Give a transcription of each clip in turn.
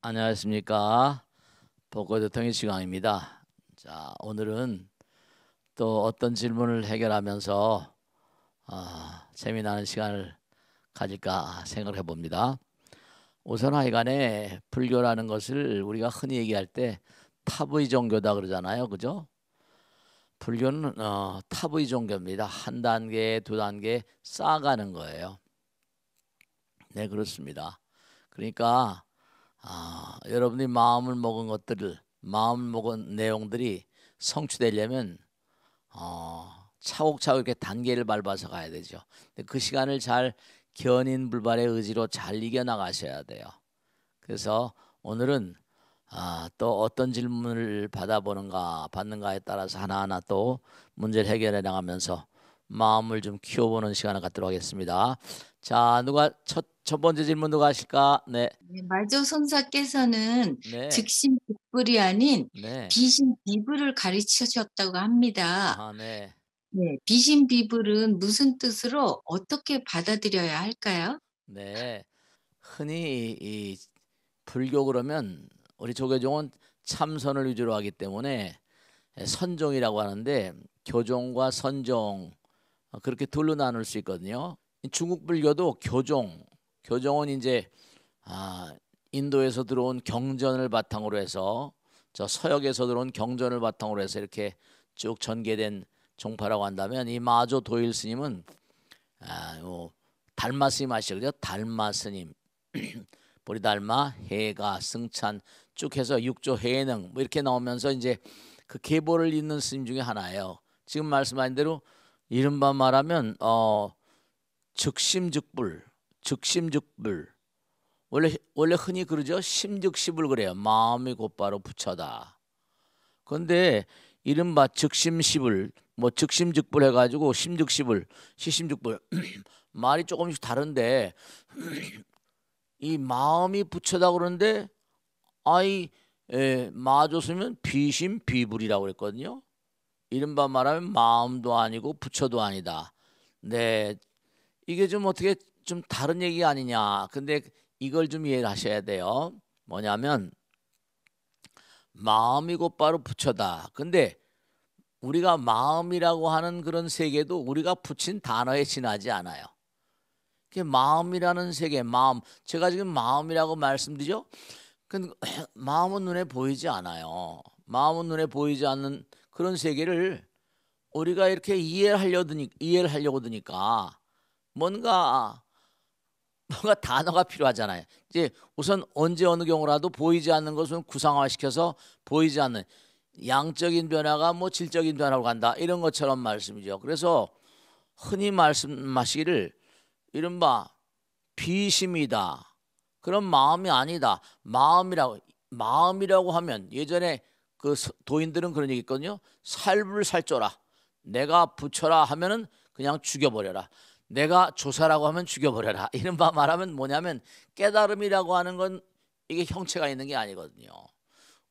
안녕하십니까. 복고대통의 시간입니다. 자, 오늘은 또 어떤 질문을 해결하면서 재미나는 시간을 가질까 생각을 해봅니다. 우선 하여간에 불교라는 것을 우리가 흔히 얘기할 때 탑의 종교다 그러잖아요. 그죠? 불교는 탑의 종교입니다. 한 단계, 두 단계 쌓아가는 거예요. 네, 그렇습니다. 그러니까 여러분이 마음을 먹은 것들을 마음을 먹은 내용들이 성취되려면 차곡차곡 이렇게 단계를 밟아서 가야 되죠. 근데 그 시간을 잘 견인불발의 의지로 잘 이겨나가셔야 돼요. 그래서 오늘은 또 어떤 질문을 받는가에 따라서 하나하나 또 문제를 해결해 나가면서 마음을 좀 키워보는 시간을 갖도록 하겠습니다. 자, 첫 번째 질문 누가 하실까? 네, 네, 마조선사께서는 네, 즉심즉불이 아닌 네. 비심비불을 가르치셨다고 합니다. 네. 네, 비심비불은 무슨 뜻으로 어떻게 받아들여야 할까요? 네. 흔히 이 불교 그러면 우리 조계종은 참선을 위주로 하기 때문에 선종이라고 하는데 교종과 선종 그렇게 둘로 나눌 수 있거든요. 중국 불교도 교종은 이제 아, 인도에서 들어온 경전을 바탕으로 해서 저 서역에서 들어온 경전을 바탕으로 해서 이렇게 쭉 전개된 종파라고 한다면 이 마조 도일 스님은 달마 스님 아시죠? 그죠? 달마 스님 보리달마, 해가, 승찬 쭉 해서 육조 해능 뭐 이렇게 나오면서 이제 그 계보를 잇는 스님 중에 하나예요. 지금 말씀하신 대로 이른바 말하면 즉심즉불, 즉심즉불 원래 흔히 그러죠. 심즉시불 그래요. 마음이 곧바로 부처다. 그런데 이른바 즉심시불 뭐 즉심즉불 해가지고 심즉시불, 시심즉불 말이 조금씩 다른데 이 마음이 부처다 그러는데 아이 마조스면 비심비불이라고 그랬거든요. 이른바 말하면 마음도 아니고 부처도 아니다. 네, 이게 좀 어떻게 좀 다른 얘기 아니냐. 근데 이걸 좀 이해를 하셔야 돼요. 뭐냐면 마음이 곧바로 부처다. 근데 우리가 마음이라고 하는 그런 세계도 우리가 붙인 단어에 지나지 않아요. 그 마음이라는 세계, 마음. 제가 지금 마음이라고 말씀드리죠. 근데 마음은 눈에 보이지 않아요. 마음은 눈에 보이지 않는 그런 세계를 우리가 이렇게 이해를 하려고 드니까 뭔가 단어가 필요하잖아요. 이제 우선 언제 어느 경우라도 보이지 않는 것은 구상화시켜서 보이지 않는 양적인 변화가 뭐 질적인 변화로 간다 이런 것처럼 말씀이죠. 그래서 흔히 말씀하시기를 이른바 비심이다. 그런 마음이 아니다. 마음이라고 하면 예전에 그 도인들은 그런 얘기 있거든요. 살불 살쪄라. 내가 부처라 하면은 그냥 죽여버려라. 내가 조사라고 하면 죽여버려라. 이른바 말하면 뭐냐면 깨달음이라고 하는 건 이게 형체가 있는 게 아니거든요.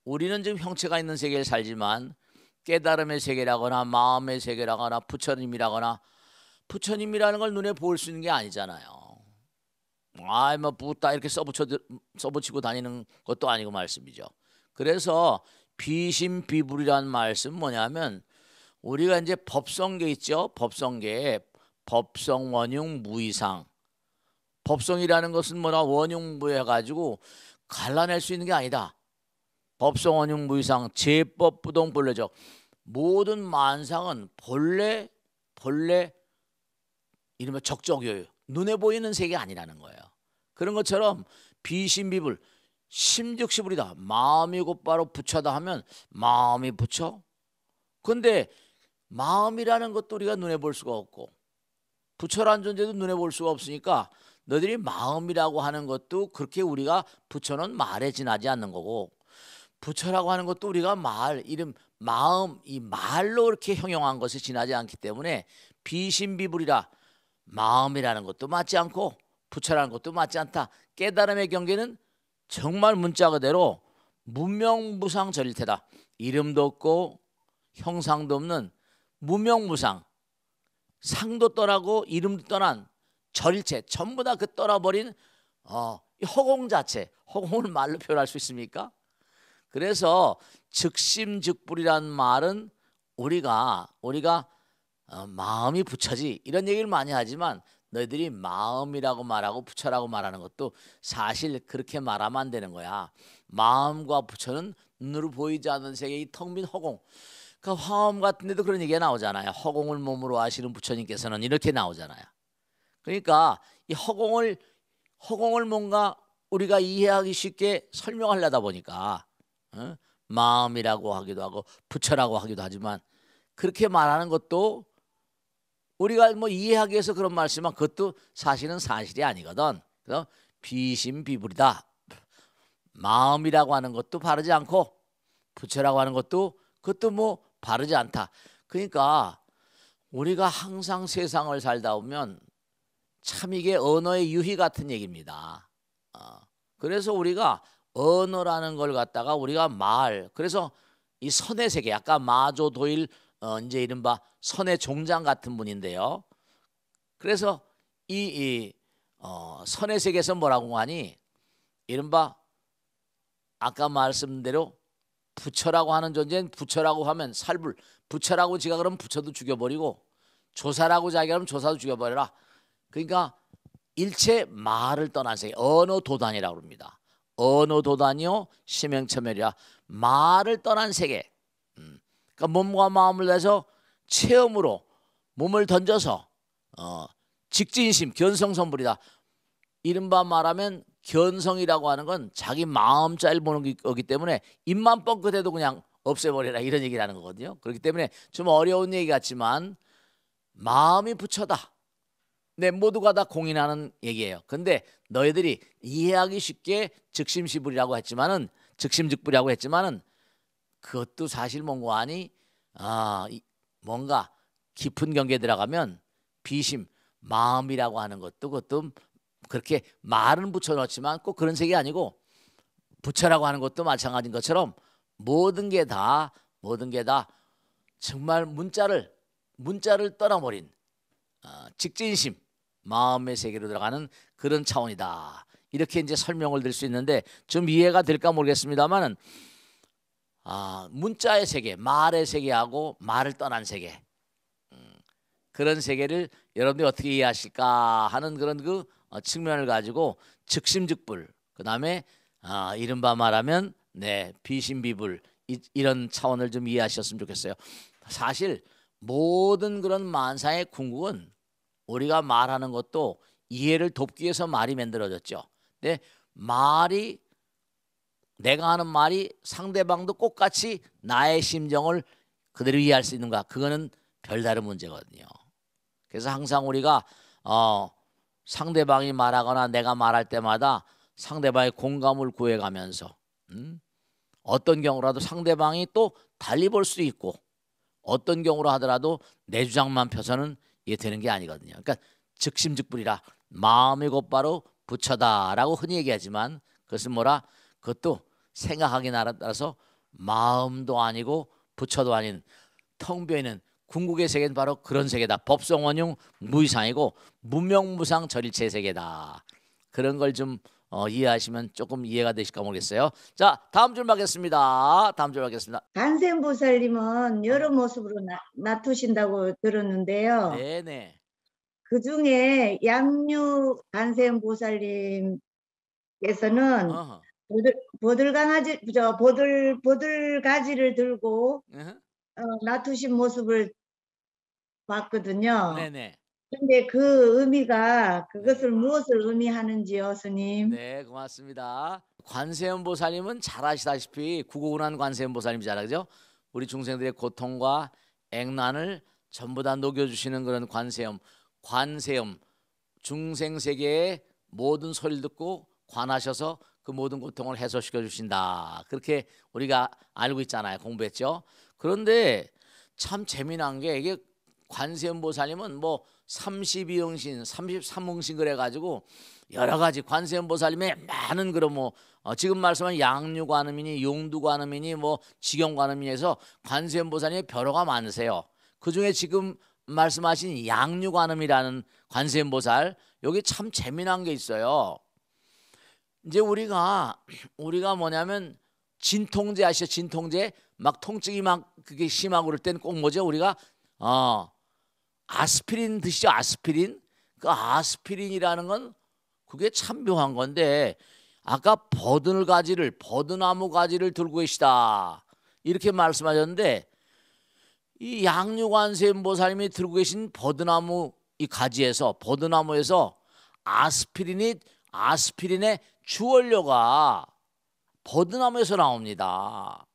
우리는 지금 형체가 있는 세계를 살지만 깨달음의 세계라거나 마음의 세계라거나 부처님이라거나 부처님이라는 걸 눈에 보일 수 있는 게 아니잖아요. 뭐 붓다 이렇게 써붙이고 다니는 것도 아니고 말씀이죠. 그래서 비심비불이라는 말씀 뭐냐면 우리가 이제 법성계 있죠. 법성계에 법성 원흉 무이상. 법성이라는 것은 뭐나 원흉무해 가지고 갈라낼 수 있는 게 아니다. 법성 원흉 무이상 제법 부동 본래적 모든 만상은 본래 이러면 적적이에요. 눈에 보이는 세계 아니라는 거예요. 그런 것처럼 비심비불 심즉시불이다. 마음이 곧바로 부처다 하면 마음이 부처. 근데 마음이라는 것도 우리가 눈에 볼 수가 없고 부처란 존재도 눈에 볼 수가 없으니까 너희들이 마음이라고 하는 것도 그렇게 우리가 부처는 말에 지나지 않는 거고 부처라고 하는 것도 우리가 이름 마음 이 말로 이렇게 형용한 것이 지나지 않기 때문에 비심비불이라 마음이라는 것도 맞지 않고 부처라는 것도 맞지 않다. 깨달음의 경계는 정말 문자 그대로 무명무상절일태다. 이름도 없고 형상도 없는 무명무상 상도 떠나고 이름도 떠난 절일체 전부 다 그 떠나버린 이 허공 자체, 허공을 말로 표현할 수 있습니까? 그래서 즉심즉불이란 말은 우리가 마음이 부처지 이런 얘기를 많이 하지만 너희들이 마음이라고 말하고 부처라고 말하는 것도 사실 그렇게 말하면 안 되는 거야. 마음과 부처는 눈으로 보이지 않는 세계 이 텅 빈 허공. 그 화엄 같은 데도 그런 얘기가 나오잖아요. 허공을 몸으로 아시는 부처님께서는 이렇게 나오잖아요. 그러니까 이 허공을 뭔가 우리가 이해하기 쉽게 설명하려다 보니까 마음이라고 하기도 하고 부처라고 하기도 하지만 그렇게 말하는 것도 우리가 뭐 이해하기 위해서 그런 말씀만 그것도 사실은 사실이 아니거든. 그래서 비심비불이다. 마음이라고 하는 것도 바르지 않고 부처라고 하는 것도 그것도 뭐 바르지 않다. 그러니까 우리가 항상 세상을 살다 보면 참 이게 언어의 유희 같은 얘기입니다. 그래서 우리가 언어라는 걸 갖다가 우리가 그래서 이 선의 세계 아까 마조 도일 이제 이른바 선의 종장 같은 분인데요. 그래서 이 선의 세계에서 뭐라고 하니 이른바 아까 말씀대로 부처라고 하는 존재는 부처라고 하면 살불 부처라고 지가 그러면 부처도 죽여버리고 조사라고 자기가 그러면 조사도 죽여버려라. 그러니까 일체 말을 떠난 세계 언어 도단이라고 합니다. 언어 도단이요 심행처멸이라 말을 떠난 세계. 그러니까 몸과 마음을 내서 체험으로 몸을 던져서 직진심 견성선불이다. 이른바 말하면 견성이라고 하는 건 자기 마음자를 보는 거기 때문에 입만 뻥끗해도 그냥 없애버려라 이런 얘기를 하는 거거든요. 그렇기 때문에 좀 어려운 얘기 같지만 마음이 부처다. 네, 모두가 다 공인하는 얘기예요. 근데 너희들이 이해하기 쉽게 즉심시불이라고 했지만은 즉심즉불이라고 했지만은 그것도 사실 뭔가 아니 뭔가 깊은 경계에 들어가면 비심 마음이라고 하는 것도 그것도 그렇게 말은 붙여놓지만 꼭 그런 색이 아니고 부처라고 하는 것도 마찬가지인 것처럼 모든 게 다 정말 문자를 떠나버린 직진심 마음의 세계로 들어가는 그런 차원이다. 이렇게 이제 설명을 드릴 수 있는데 좀 이해가 될까 모르겠습니다만은 문자의 세계, 말의 세계하고 말을 떠난 세계 그런 세계를 여러분들이 어떻게 이해하실까 하는 그런 그 측면을 가지고 즉심즉불 그다음에 이른바 말하면 비심비불 이런 차원을 좀 이해하셨으면 좋겠어요. 사실 모든 그런 만사의 궁극은 우리가 말하는 것도 이해를 돕기 위해서 말이 만들어졌죠. 근데 내가 하는 말이 상대방도 똑같이 나의 심정을 그대로 이해할 수 있는가? 그거는 별다른 문제거든요. 그래서 항상 우리가 상대방이 말하거나 내가 말할 때마다 상대방의 공감을 구해가면서 어떤 경우라도 상대방이 또 달리 볼 수도 있고 어떤 경우로 하더라도 내 주장만 펴서는 이게 되는 게 아니거든요. 그러니까 즉심즉불이라 마음이 곧바로 부처다라고 흔히 얘기하지만 그것은 그것도 생각하기 따라서 마음도 아니고 부처도 아닌 텅 비어있는 궁극의 세계는 바로 그런 세계다. 법성원용 무이상이고 무명무상 절일체 세계다. 그런 걸 좀 이해하시면 조금 이해가 되실까 모르겠어요. 자, 다음 줄 받겠습니다. 관세음보살님은 여러 모습으로 나투신다고 들었는데요. 네네. 그 중에 양류 관세음보살님께서는 보들가지를 들고 나투신 모습을 봤거든요. 네네. 근데 그 의미가 그것을 무엇을 의미하는지요, 스님? 네, 고맙습니다. 관세음보살님은 잘 아시다시피 구고운한 관세음보살님이잖아요, 그죠? 우리 중생들의 고통과 액난을 전부 다 녹여주시는 그런 관세음 중생 세계의 모든 소리를 듣고 관하셔서 그 모든 고통을 해소시켜 주신다. 그렇게 우리가 알고 있잖아요, 공부했죠. 그런데 참 재미난 게 이게 관세음보살님은 32응신, 33응신 그래가지고 여러 가지 관세음보살님의 많은 그런 지금 말씀한 양류관음이니 용두관음이니 직영관음이니 관세음보살님의 별호가 많으세요. 그 중에 지금 말씀하신 양류관음이라는 관세음보살 여기 참 재미난 게 있어요. 이제 우리가 뭐냐면 진통제 아시죠? 진통제 막 통증이 막 그게 심하고 그럴 때는 꼭 뭐죠? 우리가 아스피린 드시죠? 아스피린. 그 아스피린이라는 건 그게 참 묘한 건데 아까 버드나무 가지를 들고 계시다 이렇게 말씀하셨는데 이 양육관세음보살님이 들고 계신 버드나무 이 가지에서 버드나무에서 아스피린의 주원료가 버드나무에서 나옵니다.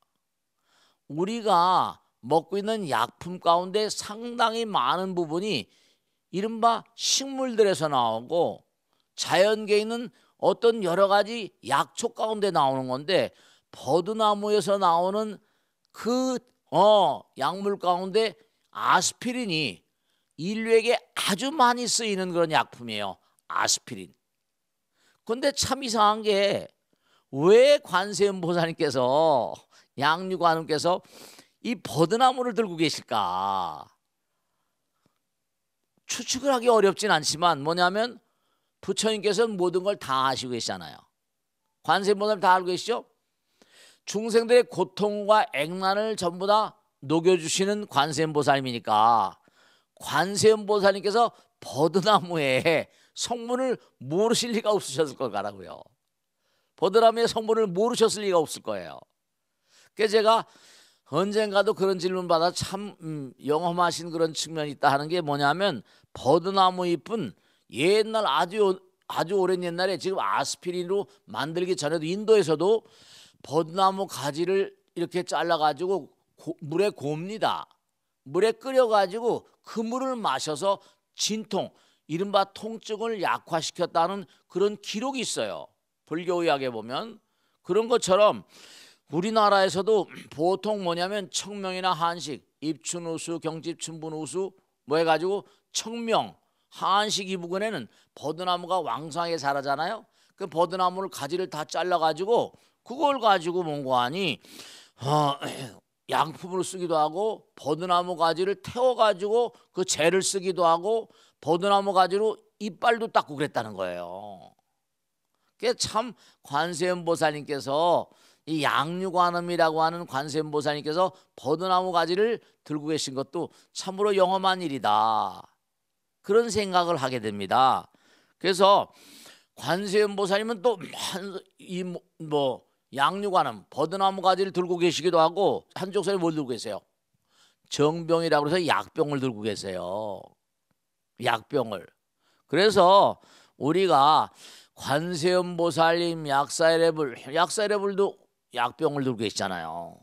우리가 먹고 있는 약품 가운데 상당히 많은 부분이 이른바 식물들에서 나오고 자연계에 있는 어떤 여러 가지 약초 가운데 나오는 건데 버드나무에서 나오는 그 약물 가운데 아스피린이 인류에게 아주 많이 쓰이는 그런 약품이에요. 아스피린. 근데 참 이상한 게 왜 관세음보살님께서 양육관님께서 이 버드나무를 들고 계실까? 추측을 하기 어렵진 않지만 뭐냐면 부처님께서는 모든 걸 다 아시고 계시잖아요. 관세음보살님 다 알고 계시죠? 중생들의 고통과 액난을 전부 다 녹여주시는 관세음보살님이니까 관세음보살님께서 버드나무의 성분을 모르실 리가 없으셨을 거라고요. 버드나무의 성분을 모르셨을 리가 없을 거예요. 그래서 제가 언젠가도 그런 질문 받아 참 영험하신 그런 측면이 있다 하는 게 뭐냐면 버드나무 잎은 옛날 아주 오랜 옛날에 지금 아스피린으로 만들기 전에도 인도에서도 버드나무 가지를 이렇게 잘라가지고 물에 곱니다. 물에 끓여가지고 그 물을 마셔서 진통, 이른바 통증을 약화시켰다는 그런 기록이 있어요. 불교의학에 보면 그런 것처럼 우리나라에서도 보통 뭐냐면 청명이나 한식, 입춘우수, 경집춘분우수 뭐 해가지고 청명, 한식 이 부근에는 버드나무가 왕성하게 자라잖아요. 그 버드나무를 가지를 다 잘라가지고 그걸 가지고 뭔가 하니 양품으로 쓰기도 하고 버드나무 가지를 태워가지고 그 젤을 쓰기도 하고 버드나무 가지로 이빨도 닦고 그랬다는 거예요. 그게 참 관세음보살님께서 이 양육관음이라고 하는 관세음보살님께서 버드나무 가지를 들고 계신 것도 참으로 영험한 일이다. 그런 생각을 하게 됩니다. 그래서 관세음보살님은 또 이 양육관음 버드나무 가지를 들고 계시기도 하고 한쪽 손에 뭘 들고 계세요? 정병이라고 해서 약병을 들고 계세요. 약병을. 그래서 우리가 관세음보살님 약사이레불도 약병을 들고 계시잖아요.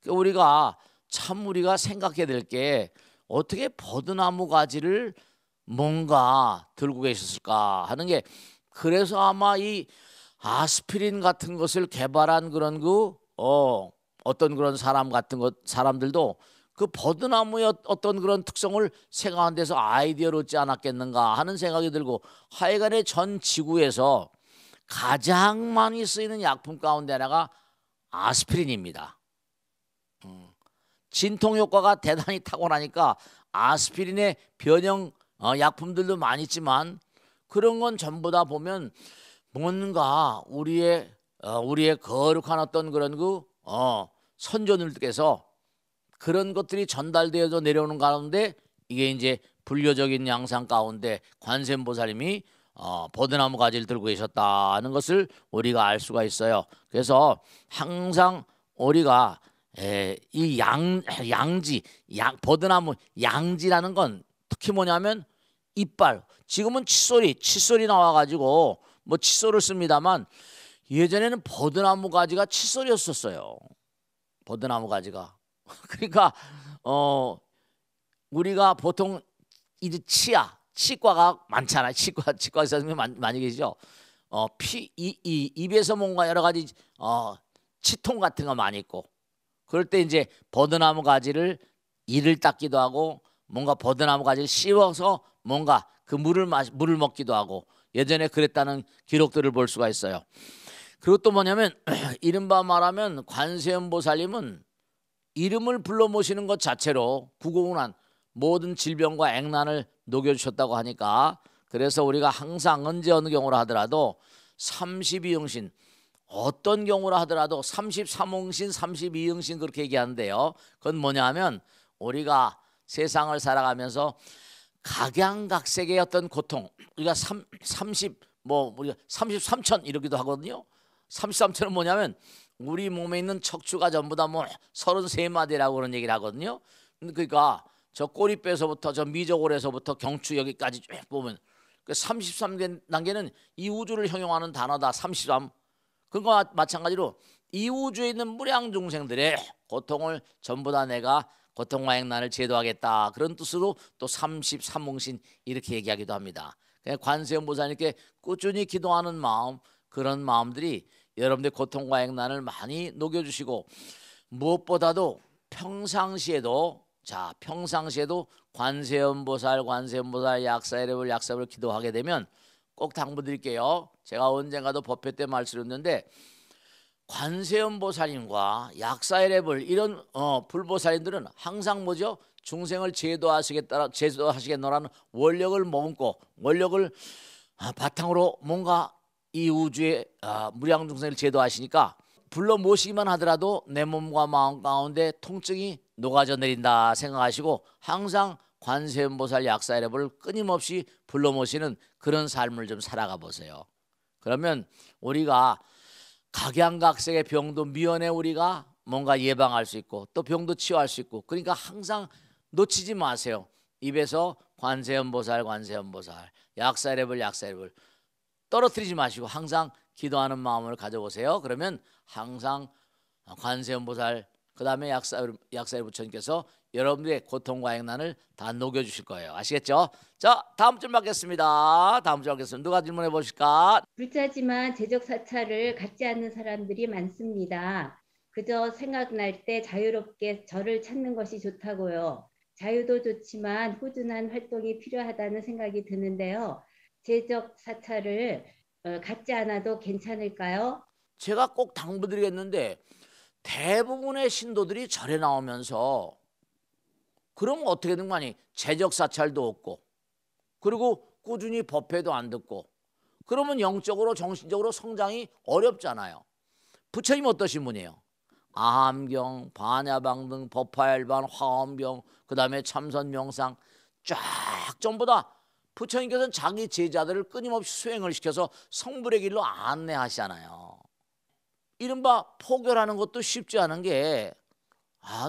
우리가 생각해야 될 게 어떻게 버드나무 가지를 뭔가 들고 계셨을까 하는 게 그래서 아마 이 아스피린 같은 것을 개발한 그런 어떤 그런 사람들도 그 버드나무의 어떤 그런 특성을 생각한 데서 아이디어를 얻지 않았겠는가 하는 생각이 들고 하여간에 전 지구에서 가장 많이 쓰이는 약품 가운데 하나가 아스피린입니다. 진통 효과가 대단히 탁월하니까 아스피린의 변형 약품들도 많이 있지만 그런 건 전부 다 보면 뭔가 우리의 거룩한 어떤 그런 선조들께서 그런 것들이 전달되어서 내려오는 가운데 이게 이제 불교적인 양상 가운데 관세음보살님이 버드나무 가지를 들고 계셨다는 것을 우리가 알 수가 있어요. 그래서 항상 우리가 이 버드나무 양지라는 건 특히 뭐냐면 이빨. 지금은 칫솔이 나와가지고 뭐 칫솔을 씁니다만 예전에는 버드나무 가지가 칫솔이었었어요. 버드나무 가지가. 그러니까 우리가 보통 이제 치과가 많잖아요. 치과 선생님 많이 계시죠. 입에서 뭔가 여러 가지 치통 같은 거 많이 있고 그럴 때 이제 버드나무 가지를 이를 닦기도 하고 뭔가 버드나무 가지를 씌워서 뭔가 그 물을 먹기도 하고 예전에 그랬다는 기록들을 볼 수가 있어요. 그리고 또 뭐냐면 이른바 말하면 관세음보살님은 이름을 불러 모시는 것 자체로 구공한 모든 질병과 액난을 녹여주셨다고 하니까 그래서 우리가 항상 언제 어느 경우로 하더라도 32응신 어떤 경우라 하더라도 33응신, 32응신 그렇게 얘기하는데요. 그건 뭐냐면 우리가 세상을 살아가면서 각양각색의 어떤 고통, 우리가 33천 이러기도 하거든요. 33천은 뭐냐면 우리 몸에 있는 척추가 전부 다 뭐 33마디라고 그런 얘기를 하거든요. 그러니까 저 꼬리뼈에서부터 저 미저골에서부터 경추 여기까지 쭉 보면 그 33단계는 이 우주를 형용하는 단어다. 33. 그것과 마찬가지로 이 우주에 있는 무량중생들의 고통을 전부 다 내가 고통과 액난을 제도하겠다. 그런 뜻으로 또 33응신 이렇게 얘기하기도 합니다. 관세음보살님께 꾸준히 기도하는 마음, 그런 마음들이 여러분들 고통과 액난을 많이 녹여주시고, 무엇보다도 평상시에도 관세음보살, 약사이레불 기도하게 되면 꼭 당부드릴게요. 제가 언젠가도 법회 때 말씀드렸는데 관세음보살님과 약사이레불 이런 불보살님들은 항상 뭐죠? 중생을 제도하시겠노라는 원력을 머금고 원력을 바탕으로 뭔가 이 우주의 무량중생을 제도하시니까 불러 모시기만 하더라도 내 몸과 마음 가운데 통증이 녹아져 내린다 생각하시고 항상 관세음보살 약사이레불을 끊임없이 불러 모시는 그런 삶을 좀 살아가 보세요. 그러면 우리가 각양각색의 병도 미연에 우리가 뭔가 예방할 수 있고 또 병도 치유할 수 있고, 그러니까 항상 놓치지 마세요. 입에서 관세음보살, 약사이레불 떨어뜨리지 마시고 항상 기도하는 마음을 가져보세요. 그러면 항상 관세음보살 그다음에 약사이레불 부처님께서 여러분들의 고통과 액난을 다 녹여주실 거예요. 아시겠죠? 자, 다음 줄 받겠습니다. 누가 질문해 보실까? 불자지만 제적 사찰을 갖지 않는 사람들이 많습니다. 그저 생각날 때 자유롭게 저를 찾는 것이 좋다고요. 자유도 좋지만 꾸준한 활동이 필요하다는 생각이 드는데요. 제적 사찰을 갖지 않아도 괜찮을까요? 제가 꼭 당부드리겠는데 대부분의 신도들이 절에 나오면서 그러면 어떻게 된 거 아니? 제적 사찰도 없고 그리고 꾸준히 법회도 안 듣고 그러면 영적으로 정신적으로 성장이 어렵잖아요. 부처님 어떠신 분이에요? 아함경, 반야방 등 법화열반, 화엄경, 그 다음에 참선명상 쫙 전부 다 부처님께서는 자기 제자들을 끊임없이 수행을 시켜서 성불의 길로 안내하시잖아요. 이른바 포교라는 것도 쉽지 않은 게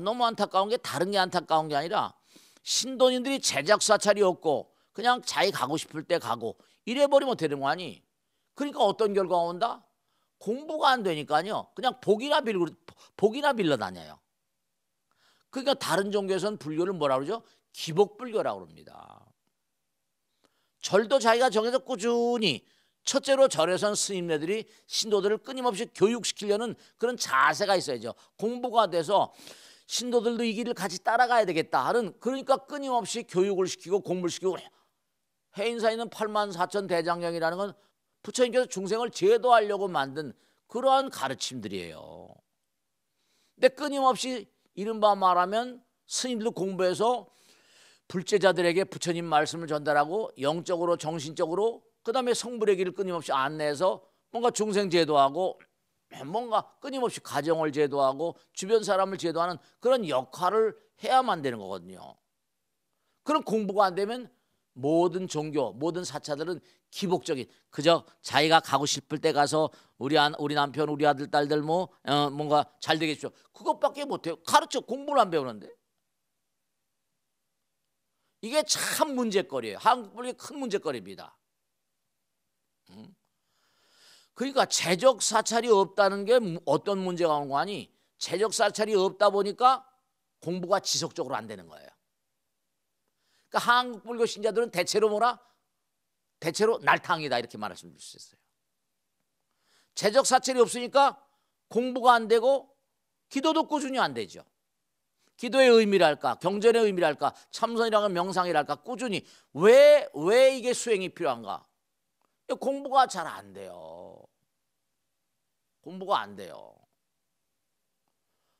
너무 안타까운 게 다른 게 안타까운 게 아니라 신도님들이 제적 사찰이 없고 그냥 자기 가고 싶을 때 가고 이래버리면 되는 거 아니? 그러니까 어떤 결과가 온다? 공부가 안 되니까요. 그냥 복이나 빌러 다녀요. 그러니까 다른 종교에서는 불교를 뭐라 그러죠? 기복불교라고 그럽니다. 절도 자기가 정해서 꾸준히 첫째로 절에선 스님네들이 신도들을 끊임없이 교육시키려는 그런 자세가 있어야죠. 공부가 돼서 신도들도 이 길을 같이 따라가야 되겠다 하는, 그러니까 끊임없이 교육을 시키고 공부를 시키고. 해인사에는 84,000 대장경이라는 건 부처님께서 중생을 제도하려고 만든 그러한 가르침들이에요. 근데 끊임없이 이른바 말하면 스님들도 공부해서 불제자들에게 부처님 말씀을 전달하고 영적으로 정신적으로 그 다음에 성불의 길을 끊임없이 안내해서 뭔가 중생 제도하고 뭔가 끊임없이 가정을 제도하고 주변 사람을 제도하는 그런 역할을 해야만 되는 거거든요. 그런 공부가 안 되면 모든 종교, 모든 사찰들은 기복적인, 그저 자기가 가고 싶을 때 가서 우리 남편, 우리 아들, 딸들 뭔가 잘 되겠죠. 그것밖에 못해요. 가르쳐 공부를 안 배우는데. 이게 참 문제거리예요. 한국 불교의 큰 문제거리입니다. 그러니까 제적 사찰이 없다는 게 어떤 문제가 오는 거 아니? 제적 사찰이 없다 보니까 공부가 지속적으로 안 되는 거예요. 그러니까 한국 불교 신자들은 대체로 대체로 날탕이다 이렇게 말할 수 있어요. 제적 사찰이 없으니까 공부가 안 되고 기도도 꾸준히 안 되죠. 기도의 의미랄까, 경전의 의미랄까, 참선이랄까, 명상이랄까 꾸준히 왜 이게 수행이 필요한가? 공부가 잘 안 돼요. 공부가 안 돼요.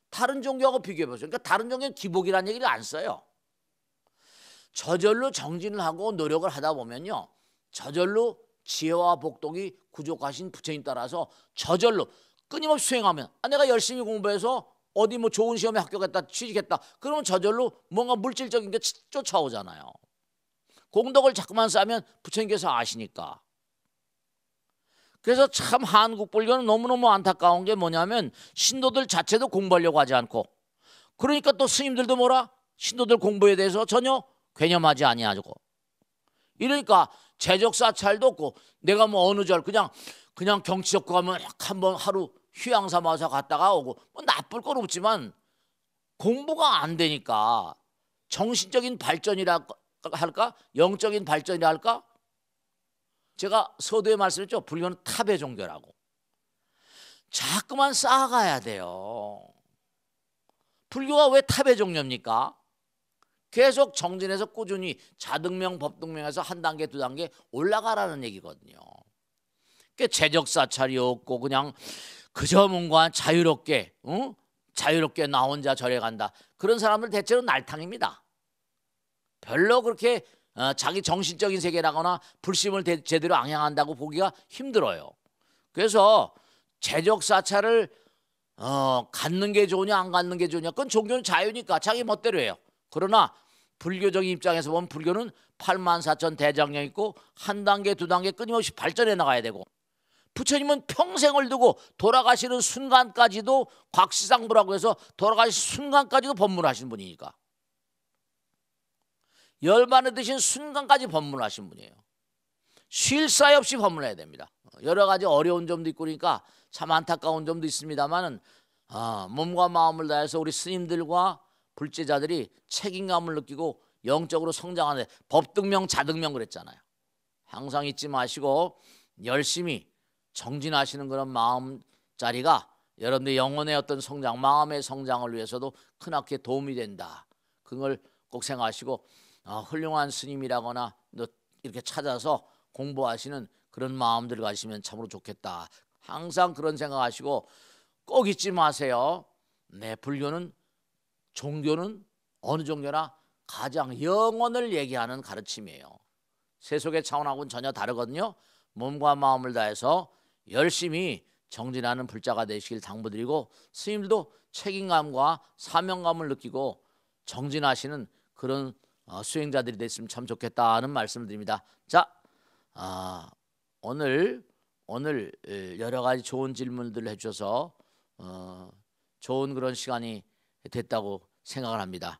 다른 종교하고 비교해 보세요. 그러니까 다른 종교는 기복이라는 얘기를 안 써요. 저절로 정진을 하고 노력을 하다 보면요, 저절로 지혜와 복덕이 구족하신 부처님 따라서 저절로 끊임없이 수행하면 내가 열심히 공부해서 어디 뭐 좋은 시험에 합격했다 취직했다 그러면 저절로 뭔가 물질적인 게 쫓아오잖아요. 공덕을 자꾸만 쌓으면 부처님께서 아시니까. 그래서 참 한국 불교는 너무너무 안타까운 게 뭐냐면 신도들 자체도 공부하려고 하지 않고 그러니까 또 스님들도 뭐라 신도들 공부에 대해서 전혀 괴념하지 아니하고 이러니까 재적사찰도 없고 내가 뭐 어느 절 그냥 경치 잡고 가면 한번 하루 휴양 삼아서 갔다가 오고 뭐 나쁠 건 없지만 공부가 안 되니까 정신적인 발전이라 할까 영적인 발전이라 할까 제가 서두에 말씀했죠. 불교는 탑의 종교라고. 자꾸만 쌓아가야 돼요. 불교가 왜 탑의 종교입니까? 계속 정진해서 꾸준히 자등명 법등명에서 한 단계 두 단계 올라가라는 얘기거든요. 재적사찰이 없고 그냥 그저 뭔가 자유롭게 나 혼자 절에 간다. 그런 사람들 대체로 날탕입니다. 별로 그렇게 자기 정신적인 세계라거나 불심을 제대로 앙양한다고 보기가 힘들어요. 그래서 재적사찰을 갖는 게 좋으냐 안 갖는 게 좋으냐 그건 종교는 자유니까 자기 멋대로 해요. 그러나 불교적인 입장에서 보면 불교는 84,000 대장경 있고 한 단계 두 단계 끊임없이 발전해 나가야 되고 부처님은 평생을 두고 돌아가시는 순간까지도 곽시상부라고 해서 돌아가시는 순간까지도 법문하신 분이니까 열반에 드신 순간까지 법문하신 분이에요. 쉴 사이 없이 법문해야 됩니다. 여러 가지 어려운 점도 있고 그러니까 참 안타까운 점도 있습니다만은 몸과 마음을 다해서 우리 스님들과 불제자들이 책임감을 느끼고 영적으로 성장하는 법등명 자등명 그랬잖아요. 항상 잊지 마시고 열심히 정진하시는 그런 마음자리가 여러분들 영혼의 어떤 성장, 마음의 성장을 위해서도 크나게 도움이 된다. 그걸 꼭 생각하시고 훌륭한 스님이라거나 이렇게 찾아서 공부하시는 그런 마음들을 가지시면 참으로 좋겠다. 항상 그런 생각하시고 꼭 잊지 마세요. 네, 불교는 종교는 어느 종교나 가장 영혼을 얘기하는 가르침이에요. 세속의 차원하고는 전혀 다르거든요. 몸과 마음을 다해서 열심히 정진하는 불자가 되시길 당부드리고 스님들도 책임감과 사명감을 느끼고 정진하시는 그런 수행자들이 됐으면 참 좋겠다는 말씀을 드립니다. 자, 오늘 여러 가지 좋은 질문들을 해주셔서 좋은 그런 시간이 됐다고 생각을 합니다.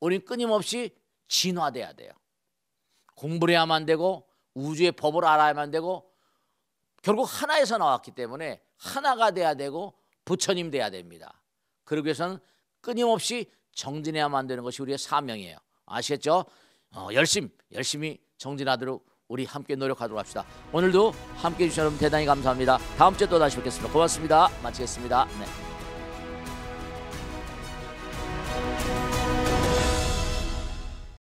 우리는 끊임없이 진화돼야 돼요. 공부를 해야만 되고 우주의 법을 알아야만 되고 결국 하나에서 나왔기 때문에 하나가 돼야 되고 부처님 돼야 됩니다. 그러기 위해서는 끊임없이 정진해야만 되는 것이 우리의 사명이에요. 아시겠죠? 열심히 정진하도록 우리 함께 노력하도록 합시다. 오늘도 함께해 주신 여러분 대단히 감사합니다. 다음 주에 또 다시 뵙겠습니다. 고맙습니다. 마치겠습니다. 네.